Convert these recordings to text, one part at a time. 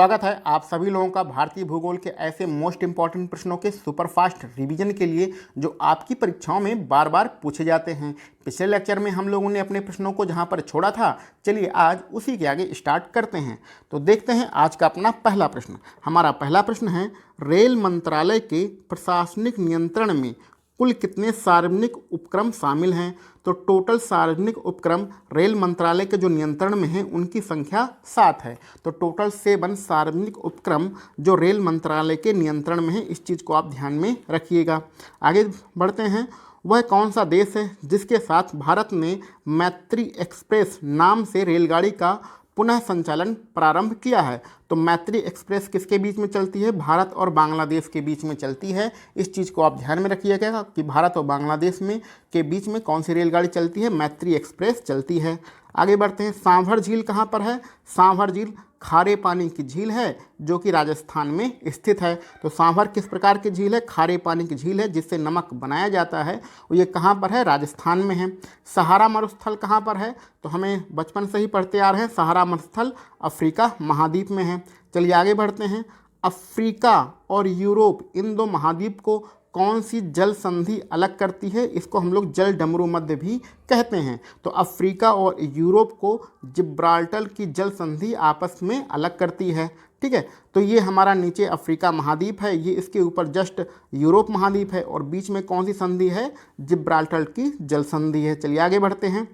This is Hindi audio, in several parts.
स्वागत है आप सभी लोगों का भारतीय भूगोल के ऐसे मोस्ट इंपॉर्टेंट प्रश्नों के सुपरफास्ट रिवीजन के लिए जो आपकी परीक्षाओं में बार बार पूछे जाते हैं। पिछले लेक्चर में हम लोगों ने अपने प्रश्नों को जहां पर छोड़ा था, चलिए आज उसी के आगे स्टार्ट करते हैं। तो देखते हैं आज का अपना पहला प्रश्न। हमारा पहला प्रश्न है, रेल मंत्रालय के प्रशासनिक नियंत्रण में कुल कितने सार्वजनिक उपक्रम शामिल हैं? तो टोटल सार्वजनिक उपक्रम रेल मंत्रालय के जो नियंत्रण में हैं उनकी संख्या 7 है। तो टोटल 7 सार्वजनिक उपक्रम जो रेल मंत्रालय के नियंत्रण में है, इस चीज़ को आप ध्यान में रखिएगा। आगे बढ़ते हैं। वह कौन सा देश है जिसके साथ भारत ने मैत्री एक्सप्रेस नाम से रेलगाड़ी का पुनः संचालन प्रारंभ किया है? तो मैत्री एक्सप्रेस किसके बीच में चलती है? भारत और बांग्लादेश के बीच में चलती है। इस चीज़ को आप ध्यान में रखिएगा कि भारत और बांग्लादेश में के बीच में कौन सी रेलगाड़ी चलती है? मैत्री एक्सप्रेस चलती है। आगे बढ़ते हैं। सांभर झील कहाँ पर है? सांभर झील खारे पानी की झील है जो कि राजस्थान में स्थित है। तो सांभर किस प्रकार की झील है? खारे पानी की झील है जिससे नमक बनाया जाता है। और ये कहाँ पर है? राजस्थान में है। सहारा मरुस्थल कहाँ पर है? तो हमें बचपन से ही पढ़ते आ रहे हैं, सहारा मरुस्थल अफ्रीका महाद्वीप में है। चलिए आगे बढ़ते हैं। अफ्रीका और यूरोप इन दो महाद्वीप को कौन सी जल संधि अलग करती है? इसको हम लोग जल डमरू मध्य भी कहते हैं। तो अफ्रीका और यूरोप को जिब्राल्टर की जल संधि आपस में अलग करती है। ठीक है, तो ये हमारा नीचे अफ्रीका महाद्वीप है, ये इसके ऊपर जस्ट यूरोप महाद्वीप है और बीच में कौन सी संधि है? जिब्राल्टर की जल संधि है। चलिए आगे बढ़ते हैं।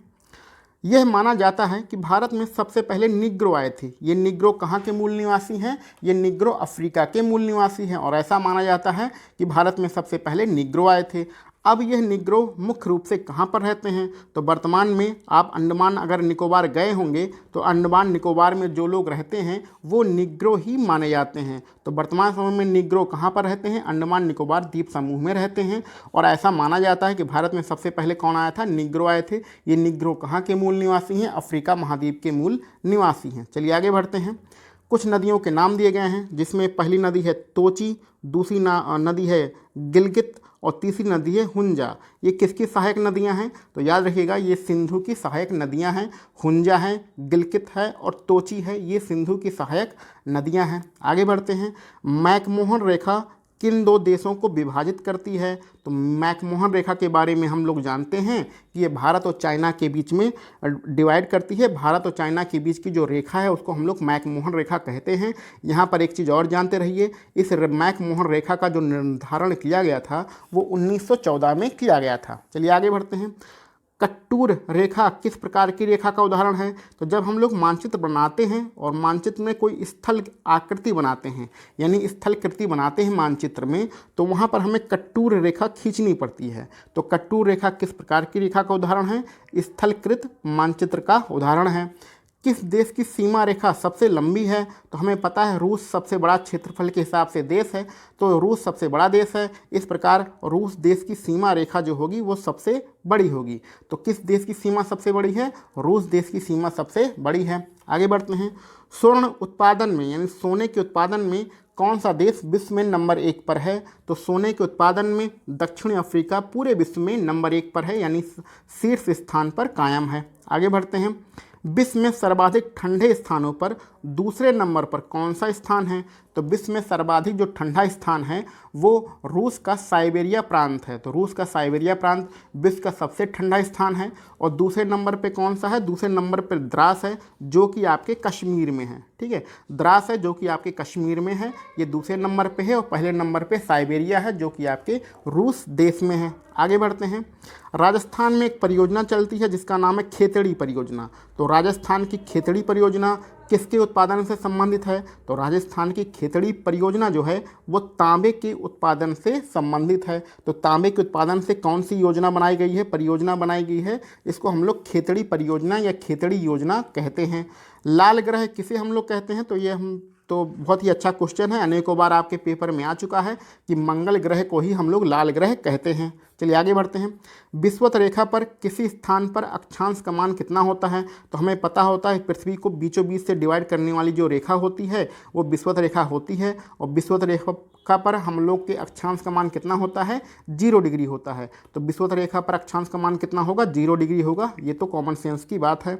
यह माना जाता है कि भारत में सबसे पहले निग्रो आए थे। ये निग्रो कहाँ के मूल निवासी हैं? ये निग्रो अफ्रीका के मूल निवासी हैं और ऐसा माना जाता है कि भारत में सबसे पहले निग्रो आए थे। अब यह निग्रो मुख्य रूप से कहाँ पर रहते हैं? तो वर्तमान में आप अंडमान अगर निकोबार गए होंगे तो अंडमान निकोबार में जो लोग रहते हैं वो निग्रो ही माने जाते हैं। तो वर्तमान समय में निग्रो कहाँ पर रहते हैं? अंडमान निकोबार द्वीप समूह में रहते हैं और ऐसा माना जाता है कि भारत में सबसे पहले कौन आया था? निग्रो आए थे। ये निग्रो कहाँ के मूल निवासी हैं? अफ्रीका महाद्वीप के मूल निवासी हैं। चलिए आगे बढ़ते हैं। कुछ नदियों के नाम दिए गए हैं जिसमें पहली नदी है तोची, दूसरी नदी है गिलगित और तीसरी नदी है हुंजा। ये किसकी सहायक नदियां हैं? तो याद रखिएगा ये सिंधु की सहायक नदियां हैं। हुंजा है, गिलगित है और तोची है, ये सिंधु की सहायक नदियां हैं। आगे बढ़ते हैं। मैकमोहन रेखा किन दो देशों को विभाजित करती है? तो मैकमोहन रेखा के बारे में हम लोग जानते हैं कि ये भारत और चाइना के बीच में डिवाइड करती है। भारत और चाइना के बीच की जो रेखा है उसको हम लोग मैकमोहन रेखा कहते हैं। यहाँ पर एक चीज़ और जानते रहिए, इस मैकमोहन रेखा का जो निर्धारण किया गया था वो 1914 में किया गया था। चलिए आगे बढ़ते हैं। कट्टूर रेखा किस प्रकार की रेखा का उदाहरण है? तो जब हम लोग मानचित्र बनाते हैं और मानचित्र में कोई स्थल आकृति बनाते हैं, यानी स्थलकृति बनाते हैं मानचित्र में, तो वहाँ पर हमें कट्टूर रेखा खींचनी पड़ती है। तो कट्टूर रेखा किस प्रकार की रेखा का उदाहरण है? स्थलकृत मानचित्र का उदाहरण है। किस देश की सीमा रेखा सबसे लंबी है? तो हमें पता है रूस सबसे बड़ा क्षेत्रफल के हिसाब से देश है, तो रूस सबसे बड़ा देश है। इस प्रकार रूस देश की सीमा रेखा जो होगी वो सबसे बड़ी होगी। तो किस देश की सीमा सबसे बड़ी है? रूस देश की सीमा सबसे बड़ी है। आगे बढ़ते हैं। स्वर्ण उत्पादन में यानी सोने के उत्पादन में कौन सा देश विश्व में नंबर 1 पर है? तो सोने के उत्पादन में दक्षिण अफ्रीका पूरे विश्व में नंबर 1 पर है, यानी शीर्ष स्थान पर कायम है। आगे बढ़ते हैं। विश्व में सर्वाधिक ठंडे स्थानों पर दूसरे नंबर पर कौन सा स्थान है? तो विश्व में सर्वाधिक जो ठंडा स्थान है वो रूस का साइबेरिया प्रांत है। तो रूस का साइबेरिया प्रांत विश्व का सबसे ठंडा स्थान है। और दूसरे नंबर पे कौन सा है? दूसरे नंबर पर द्रास है जो कि आपके कश्मीर में है। ठीक है, द्रास है जो कि आपके कश्मीर में है, ये दूसरे नंबर पे है। और पहले नंबर पे साइबेरिया है जो कि आपके रूस देश में है। आगे बढ़ते हैं। राजस्थान में एक परियोजना चलती है जिसका नाम है खेतड़ी परियोजना। तो राजस्थान की खेतड़ी परियोजना किसके उत्पादन से संबंधित है? तो राजस्थान की खेतड़ी परियोजना जो है वो तांबे के उत्पादन से संबंधित है। तो तांबे के उत्पादन से कौन सी योजना बनाई गई है? परियोजना बनाई गई है। इसको हम लोग खेतड़ी परियोजना या खेतड़ी योजना कहते हैं। लाल ग्रह किसे हम लोग कहते हैं? तो ये तो बहुत ही अच्छा क्वेश्चन है, अनेकों बार आपके पेपर में आ चुका है कि मंगल ग्रह को ही हम लोग लाल ग्रह कहते हैं। चलिए आगे बढ़ते हैं। विषुवत रेखा पर किसी स्थान पर अक्षांश का मान कितना होता है? तो हमें पता होता है पृथ्वी को बीचों बीच से डिवाइड करने वाली जो रेखा होती है वो विषुवत रेखा होती है। और विषुवत रेखा पर हम लोग के अक्षांश का मान कितना होता है? 0 डिग्री होता है। तो विषुवत रेखा पर अक्षांश का मान कितना होगा? 0 डिग्री होगा। ये तो कॉमन सेंस की बात है।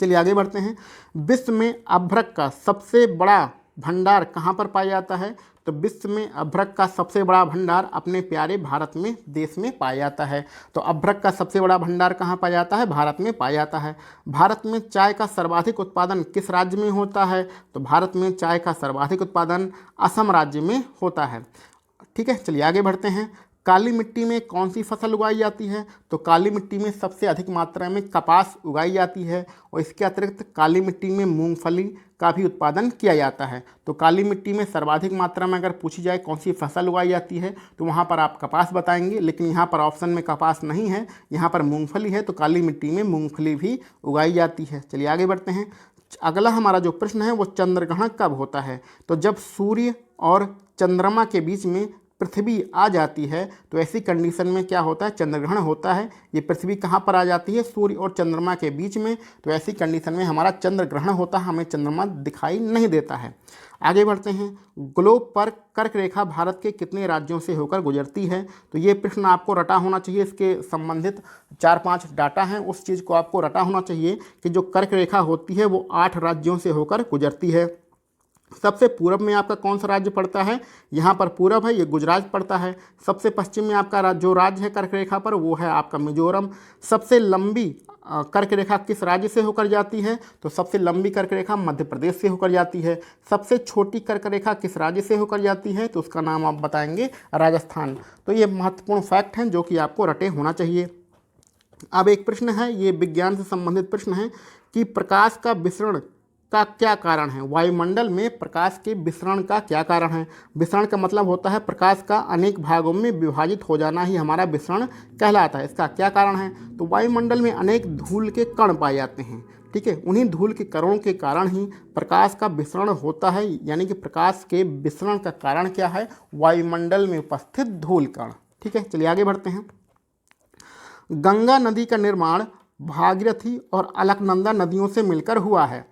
चलिए आगे बढ़ते हैं। विश्व में अभ्रक का सबसे बड़ा भंडार कहाँ पर पाया जाता है? तो विश्व में अभ्रक का सबसे बड़ा भंडार अपने प्यारे भारत में देश में पाया जाता है। तो अभ्रक का सबसे बड़ा भंडार कहाँ पाया जाता है? भारत में पाया जाता है। भारत में चाय का सर्वाधिक उत्पादन किस राज्य में होता है? तो भारत में चाय का सर्वाधिक उत्पादन असम राज्य में होता है। ठीक है, चलिए आगे बढ़ते हैं। काली मिट्टी में कौन सी फसल उगाई जाती है? तो काली मिट्टी में सबसे अधिक मात्रा में कपास उगाई जाती है और इसके अतिरिक्त काली मिट्टी में मूंगफली का भी उत्पादन किया जाता है। तो काली मिट्टी में सर्वाधिक मात्रा में अगर पूछी जाए कौन सी फसल उगाई जाती है तो वहाँ पर आप कपास बताएंगे, लेकिन यहाँ पर ऑप्शन में कपास नहीं है, यहाँ पर मूंगफली है। तो काली मिट्टी में मूंगफली भी उगाई जाती है। चलिए आगे बढ़ते हैं। अगला हमारा जो प्रश्न है वो चंद्रग्रहण कब होता है? तो जब सूर्य और चंद्रमा के बीच में पृथ्वी आ जाती है तो ऐसी कंडीशन में क्या होता है? चंद्रग्रहण होता है। ये पृथ्वी कहाँ पर आ जाती है? सूर्य और चंद्रमा के बीच में। तो ऐसी कंडीशन में हमारा चंद्रग्रहण होता है, हमें चंद्रमा दिखाई नहीं देता है। आगे बढ़ते हैं। ग्लोब पर कर्क रेखा भारत के कितने राज्यों से होकर गुजरती है? तो ये प्रश्न आपको रटा होना चाहिए, इसके संबंधित 4-5 डाटा हैं, उस चीज़ को आपको रटा होना चाहिए कि जो कर्क रेखा होती है वो 8 राज्यों से होकर गुजरती है। सबसे पूरब में आपका कौन सा राज्य पड़ता है? यहाँ पर पूरब है, ये गुजरात पड़ता है। सबसे पश्चिम में आपका जो राज्य है कर्क रेखा पर वो है आपका मिजोरम। सबसे लंबी कर्क रेखा किस राज्य से होकर जाती है? तो सबसे लंबी कर्क रेखा मध्य प्रदेश से होकर जाती है। सबसे छोटी कर्क रेखा किस राज्य से होकर जाती है? तो उसका नाम आप बताएंगे राजस्थान। तो ये महत्वपूर्ण फैक्ट हैं जो कि आपको रटे होना चाहिए। अब एक प्रश्न है, ये विज्ञान से संबंधित प्रश्न है कि प्रकाश का विसरण का क्या कारण है? वायुमंडल में प्रकाश के विसरण का क्या कारण है? विसरण का मतलब होता है प्रकाश का अनेक भागों में विभाजित हो जाना ही हमारा विसरण कहलाता है। इसका क्या कारण है? तो वायुमंडल में अनेक धूल के कण पाए जाते हैं। ठीक है, उन्हीं धूल के कणों के कारण ही प्रकाश का विसरण होता है। यानी कि प्रकाश के विसरण का कारण क्या है? वायुमंडल में उपस्थित धूल कण। ठीक है, चलिए आगे बढ़ते हैं। गंगा नदी का निर्माण भागीरथी और अलकनंदा नदियों से मिलकर हुआ है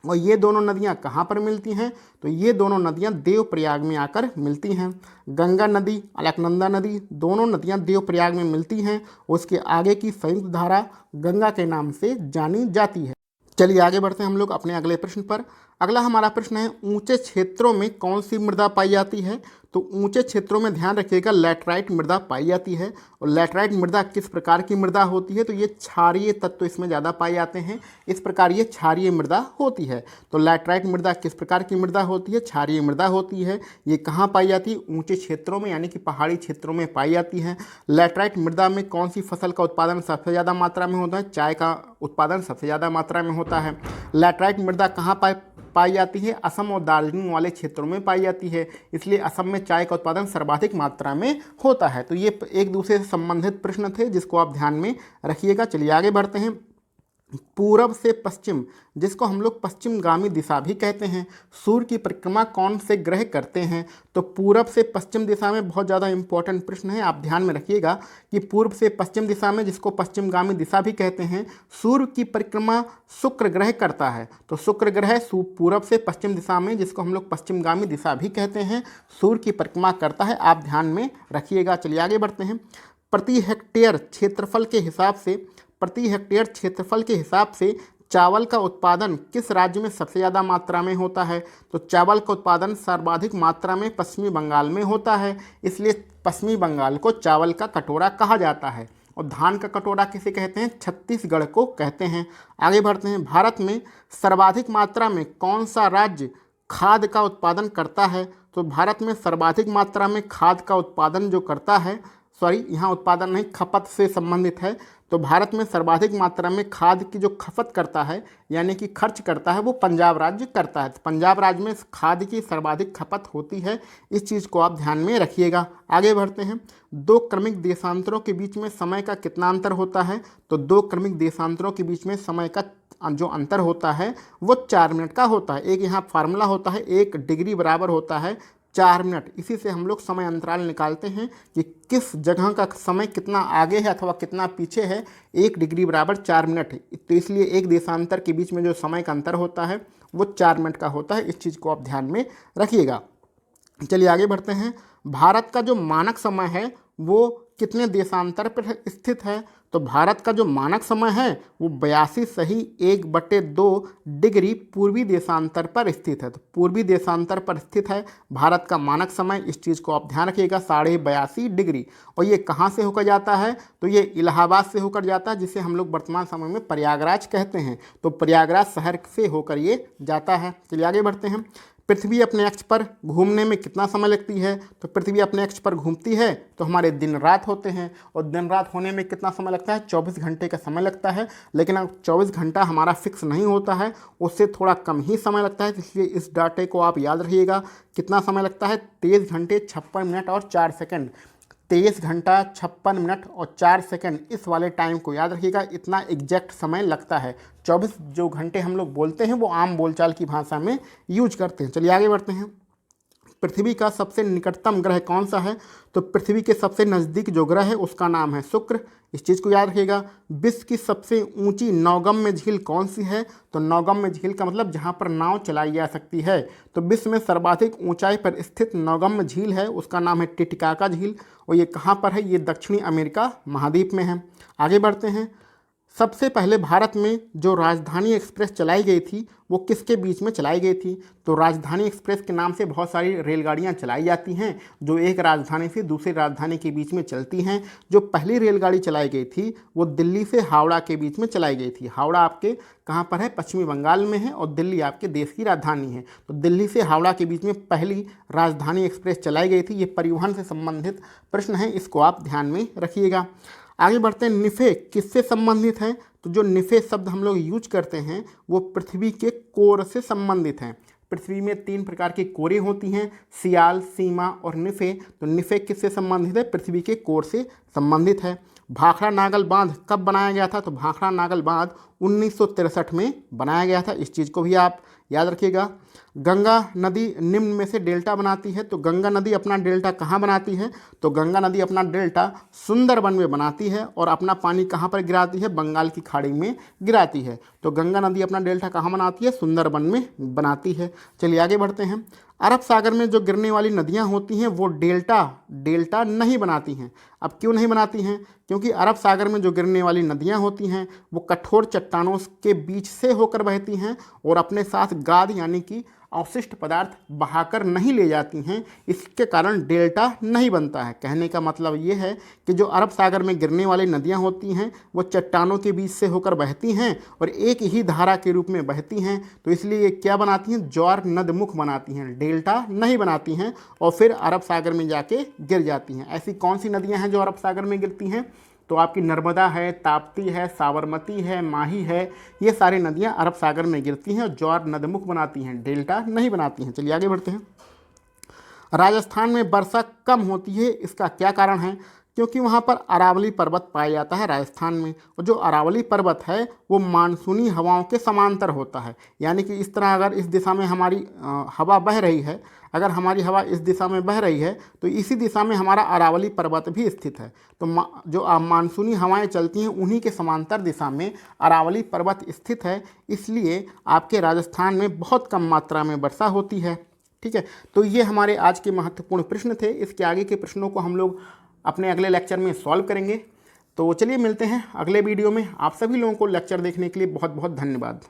और ये दोनों नदियाँ कहाँ पर मिलती हैं? तो ये दोनों नदियाँ देवप्रयाग में आकर मिलती हैं। गंगा नदी, अलकनंदा नदी, दोनों नदियाँ देवप्रयाग में मिलती हैं। उसके आगे की संयुक्त धारा गंगा के नाम से जानी जाती है। चलिए आगे बढ़ते हैं हम लोग अपने अगले प्रश्न पर। अगला हमारा प्रश्न है, ऊंचे क्षेत्रों में कौन सी मृदा पाई जाती है? तो ऊंचे क्षेत्रों में ध्यान रखिएगा लैटराइट मृदा पाई जाती है। और लैटराइट मृदा किस प्रकार की मृदा होती है? तो ये क्षारीय तत्व इसमें ज़्यादा पाए जाते हैं, इस प्रकार ये क्षारीय मृदा होती है। तो लैटराइट मृदा किस प्रकार की मृदा होती है? क्षारीय मृदा होती है। ये कहाँ पाई जाती है? ऊंचे क्षेत्रों में, यानी कि पहाड़ी क्षेत्रों में पाई जाती है। लैटराइट मृदा में कौन सी फसल का उत्पादन सबसे ज़्यादा मात्रा में होता है? चाय का उत्पादन सबसे ज़्यादा मात्रा में होता है। लैटराइट मृदा कहाँ पाई जाती है? असम और दार्जिलिंग वाले क्षेत्रों में पाई जाती है, इसलिए असम में चाय का उत्पादन सर्वाधिक मात्रा में होता है। तो ये एक दूसरे से संबंधित प्रश्न थे जिसको आप ध्यान में रखिएगा। चलिए आगे बढ़ते हैं। पूरब से पश्चिम, जिसको हम लोग पश्चिमगामी दिशा भी कहते हैं, सूर्य की परिक्रमा कौन से ग्रह करते हैं? तो पूरब से पश्चिम दिशा में बहुत ज़्यादा इंपॉर्टेंट प्रश्न है, आप ध्यान में रखिएगा कि पूर्व से पश्चिम दिशा में, जिसको पश्चिमगामी दिशा भी कहते हैं, सूर्य की परिक्रमा शुक्र ग्रह करता है। तो शुक्र ग्रह पूरब से पश्चिम दिशा में, जिसको हम लोग पश्चिमगामी दिशा भी कहते हैं, सूर्य की परिक्रमा करता है, आप ध्यान में रखिएगा। चलिए आगे बढ़ते हैं। प्रति हेक्टेयर क्षेत्रफल के हिसाब से चावल का उत्पादन किस राज्य में सबसे ज़्यादा मात्रा में होता है? तो चावल का उत्पादन सर्वाधिक मात्रा में पश्चिमी बंगाल में होता है, इसलिए पश्चिमी बंगाल को चावल का कटोरा कहा जाता है। और धान का कटोरा किसे कहते हैं? छत्तीसगढ़ को कहते हैं। आगे बढ़ते हैं। भारत में सर्वाधिक मात्रा में कौन सा राज्य खाद का उत्पादन करता है? तो भारत में सर्वाधिक मात्रा में खाद का उत्पादन जो करता है, यहाँ उत्पादन नहीं, खपत से संबंधित है। तो भारत में सर्वाधिक मात्रा में खाद की जो खपत करता है, यानी कि खर्च करता है, वो पंजाब राज्य करता है। तो पंजाब राज्य में खाद की सर्वाधिक खपत होती है, इस चीज़ को आप ध्यान में रखिएगा। आगे बढ़ते हैं। 2 क्रमिक देशांतरों के बीच में समय का कितना अंतर होता है? तो 2 क्रमिक देशांतरों के बीच में समय का जो अंतर होता है वो 4 मिनट का होता है। एक यहाँ फार्मूला होता है, 1 डिग्री बराबर होता है 4 मिनट। इसी से हम लोग समय अंतराल निकालते हैं कि किस जगह का समय कितना आगे है अथवा कितना पीछे है। 1 डिग्री बराबर 4 मिनट। तो इसलिए एक देशांतर के बीच में जो समय का अंतर होता है वो 4 मिनट का होता है, इस चीज़ को आप ध्यान में रखिएगा। चलिए आगे बढ़ते हैं। भारत का जो मानक समय है वो कितने देशांतर पर स्थित है? तो भारत का जो मानक समय है वो 82 डिग्री पूर्वी देशांतर पर स्थित है। तो पूर्वी देशांतर पर स्थित है भारत का मानक समय, इस चीज़ को आप ध्यान रखिएगा, 82.5 डिग्री। और ये कहाँ से होकर जाता है? तो ये इलाहाबाद से होकर जाता है, जिसे हम लोग वर्तमान समय में प्रयागराज कहते हैं। तो प्रयागराज शहर से होकर ये जाता है। चलिए आगे बढ़ते हैं। पृथ्वी अपने अक्ष पर घूमने में कितना समय लगती है? तो पृथ्वी अपने अक्ष पर घूमती है तो हमारे दिन रात होते हैं, और दिन रात होने में कितना समय लगता है? 24 घंटे का समय लगता है। लेकिन अब 24 घंटा हमारा फिक्स नहीं होता है, उससे थोड़ा कम ही समय लगता है, इसलिए इस डाटे को आप याद रखिएगा। कितना समय लगता है? 23 घंटे 56 मिनट और 4 सेकंड। 23 घंटा 56 मिनट और 4 सेकंड, इस वाले टाइम को याद रखिएगा, इतना एग्जैक्ट समय लगता है। 24 जो घंटे हम लोग बोलते हैं वो आम बोलचाल की भाषा में यूज करते हैं। चलिए आगे बढ़ते हैं। पृथ्वी का सबसे निकटतम ग्रह कौन सा है? तो पृथ्वी के सबसे नज़दीक जो ग्रह है उसका नाम है शुक्र, इस चीज़ को याद रखिएगा। विश्व की सबसे ऊंची नौगम्य झील कौन सी है? तो नौगम्य झील का मतलब जहां पर नाव चलाई जा सकती है। तो विश्व में सर्वाधिक ऊंचाई पर स्थित नौगम्य झील है, उसका नाम है टिटिकाका झील, और ये कहाँ पर है? ये दक्षिणी अमेरिका महाद्वीप में है। आगे बढ़ते हैं। सबसे पहले भारत में जो राजधानी एक्सप्रेस चलाई गई थी वो किसके बीच में चलाई गई थी? तो राजधानी एक्सप्रेस के नाम से बहुत सारी रेलगाड़ियां चलाई जाती हैं जो एक राजधानी से दूसरी राजधानी के बीच में चलती हैं। जो पहली रेलगाड़ी चलाई गई थी वो दिल्ली से हावड़ा के बीच में चलाई गई थी। हावड़ा आपके कहाँ पर है? पश्चिमी बंगाल में है, और दिल्ली आपके देश की राजधानी है। तो दिल्ली से हावड़ा के बीच में पहली राजधानी एक्सप्रेस चलाई गई थी। ये परिवहन से संबंधित प्रश्न है, इसको आप ध्यान में रखिएगा। आगे बढ़ते हैं। निफे किससे संबंधित हैं? तो जो निफे शब्द हम लोग यूज करते हैं वो पृथ्वी के कोर से संबंधित हैं। पृथ्वी में 3 प्रकार की कोरें होती हैं, सियाल, सीमा और निफे। तो निफे किससे संबंधित है? पृथ्वी के कोर से संबंधित है। भाखड़ा नागल बांध कब बनाया गया था? तो भाखड़ा नागल बांध 1963 में बनाया गया था, इस चीज़ को भी आप याद रखिएगा। गंगा नदी निम्न में से डेल्टा बनाती है। तो गंगा नदी अपना डेल्टा कहाँ बनाती है? तो गंगा नदी अपना डेल्टा सुंदरबन में बनाती है, और अपना पानी कहाँ पर गिराती है? बंगाल की खाड़ी में गिराती है। तो गंगा नदी अपना डेल्टा कहाँ बनाती है? सुंदरबन में बनाती है। चलिए आगे बढ़ते हैं। अरब सागर में जो गिरने वाली नदियाँ होती हैं वो डेल्टा नहीं बनाती हैं। अब क्यों नहीं बनाती हैं? क्योंकि अरब सागर में जो गिरने वाली नदियाँ होती हैं वो कठोर चट्टानों के बीच से होकर बहती हैं, और अपने साथ गाद यानी कि अवशिष्ट पदार्थ बहाकर नहीं ले जाती हैं। इसके कारण डेल्टा नहीं बनता है। कहने का मतलब ये है कि जो अरब सागर में गिरने वाली नदियाँ होती हैं वो चट्टानों के बीच से होकर बहती हैं और एक ही धारा के रूप में बहती हैं। तो इसलिए ये क्या बनाती हैं? ज्वार नदमुख बनाती हैं, डेल्टा नहीं बनाती हैं, और फिर अरब सागर में जाके गिर जाती हैं। ऐसी कौन सी नदियाँ हैं जो अरब सागर में गिरती हैं? तो आपकी नर्मदा है, ताप्ती है, साबरमती है, माही है, ये सारी नदियां अरब सागर में गिरती हैं और ज्वार नदमुख बनाती हैं, डेल्टा नहीं बनाती हैं। चलिए आगे बढ़ते हैं। राजस्थान में वर्षा कम होती है, इसका क्या कारण है? क्योंकि वहाँ पर अरावली पर्वत पाया जाता है राजस्थान में, और जो अरावली पर्वत है वो मानसूनी हवाओं के समांतर होता है। यानी कि इस तरह अगर इस दिशा में हमारी हवा बह रही है, अगर हमारी हवा इस दिशा में बह रही है तो इसी दिशा में हमारा अरावली पर्वत भी स्थित है। तो जो मानसूनी हवाएं चलती हैं उन्हीं के समांतर दिशा में अरावली पर्वत स्थित है, इसलिए आपके राजस्थान में बहुत कम मात्रा में वर्षा होती है। ठीक है, तो ये हमारे आज के महत्वपूर्ण प्रश्न थे। इसके आगे के प्रश्नों को हम लोग अपने अगले लेक्चर में सॉल्व करेंगे। तो चलिए मिलते हैं अगले वीडियो में। आप सभी लोगों को लेक्चर देखने के लिए बहुत बहुत धन्यवाद।